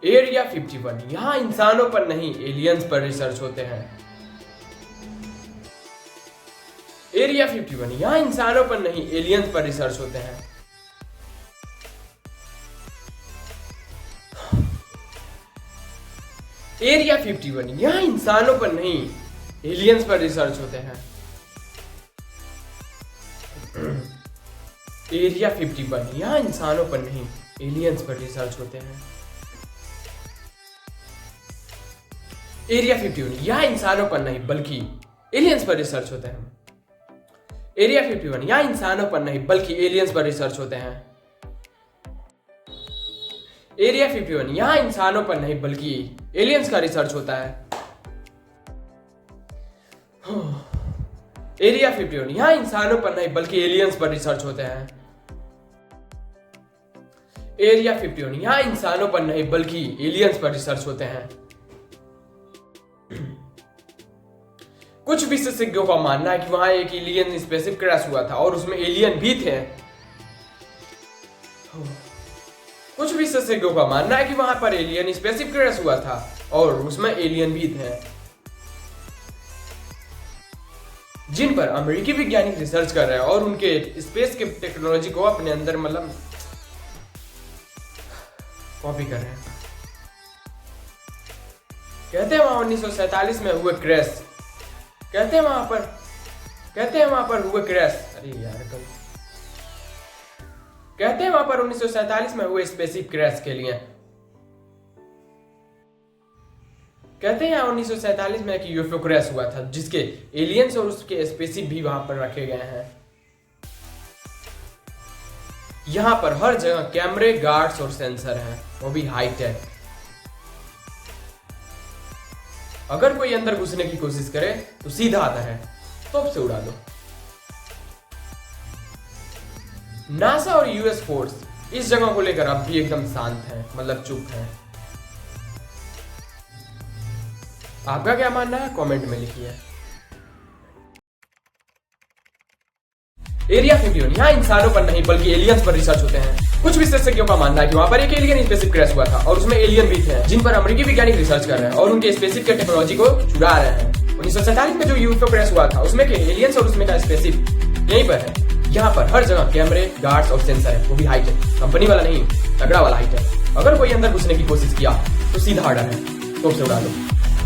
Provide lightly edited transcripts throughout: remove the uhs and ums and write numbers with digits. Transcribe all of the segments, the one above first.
Area 51, यहाँ इंसानों पर नहीं एलियंस पर रिसर्च होते हैं। एरिया 51, यहाँ इंसानों पर नहीं एलियंस पर रिसर्च होते हैं। एरिया 51, यहाँ इंसानों पर नहीं एलियंस पर रिसर्च होते हैं। एरिया 51, यहाँ इंसानों पर नहीं एलियंस पर रिसर्च होते हैं। एरिया 51, यहाँ इंसानों पर नहीं बल्कि एलियंस पर रिसर्च होते हैं। एरिया 51, यहाँ इंसानों पर नहीं बल्कि एलियंस पर रिसर्च होते हैं। एरिया 51, यहाँ इंसानों पर नहीं बल्कि एलियंस का रिसर्च होता है। एरिया 51, यहाँ इंसानों पर नहीं बल्कि एलियंस पर रिसर्च होते हैं। एरिया 51, यहाँ इंसानों पर नहीं बल्कि एलियंस पर रिसर्च होते हैं। कुछ विशेषज्ञों का मानना है कि वहां एक एलियन स्पेसशिप क्रैश हुआ था और उसमें एलियन भी थे। कुछ विशेषज्ञों का मानना है कि वहां पर एलियन स्पेसशिप क्रैश हुआ था और उसमें एलियन भी थे, जिन पर अमेरिकी वैज्ञानिक रिसर्च कर रहे हैं और उनके स्पेस के टेक्नोलॉजी को अपने अंदर मतलब कॉपी कर रहे हैं। कहते हैं वहां 1947 में हुए क्रैश, कहते हैं वहां पर हुए क्रैश, अरे यार कहते हैं वहां पर 1947 में हुए स्पेसशिप क्रैश के लिए, कहते हैं यहाँ 1947 में एक यूएफओ क्रैश हुआ था जिसके एलियंस और उसके स्पेसशिप भी वहां पर रखे गए हैं। यहां पर हर जगह कैमरे, गार्ड्स और सेंसर हैं, वो भी हाईटेक। अगर कोई अंदर घुसने की कोशिश करे तो सीधा आता है, तोप से उड़ा दो। नासा और यूएस फोर्स इस जगह को लेकर अब भी एकदम शांत है, मतलब चुप है। आपका क्या मानना है कमेंट में लिखिए। एरिया 51, यहाँ इंसानों पर नहीं बल्कि एलियंस पर रिसर्च होते हैं। कुछ विशेषज्ञों का मानना है कि वहां पर एक एलियन स्पेसशिप क्रैश हुआ था और उसमें एलियन भी थे, जिन पर अमेरिकी वैज्ञानिक रिसर्च कर रहे हैं और उनके स्पेसशिप के टेक्नोलॉजी को चुरा रहे हैं। 1947 में जो यूएफओ क्रैश हुआ था उसमें के एलियंस और उसमें का स्पेसशिप यहीं पर है। यहाँ पर हर जगह कैमरे, गार्ड्स और सेंसर है, वो भी हाईटेक, कंपनी वाला नहीं, तगड़ा वाला हाईटेक। अगर कोई अंदर घुसने की कोशिश किया तो सीधा ऑर्डर है, तोप से उड़ा दो।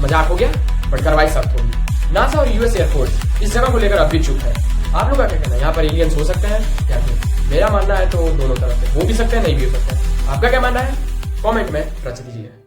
मजाक हो गया, बट कार्रवाई सख्त होगी। नासा और यूएस एयरफोर्स इस जगह को लेकर अब भी चुप है। आप लोग का क्या कहना है, यहाँ पर एलियंस हो सकते हैं क्या नहीं? मेरा मानना है तो दोनों तरफ से हो भी सकते हैं, नहीं भी हो सकते हैं। आपका क्या मानना है कमेंट में रच दीजिए।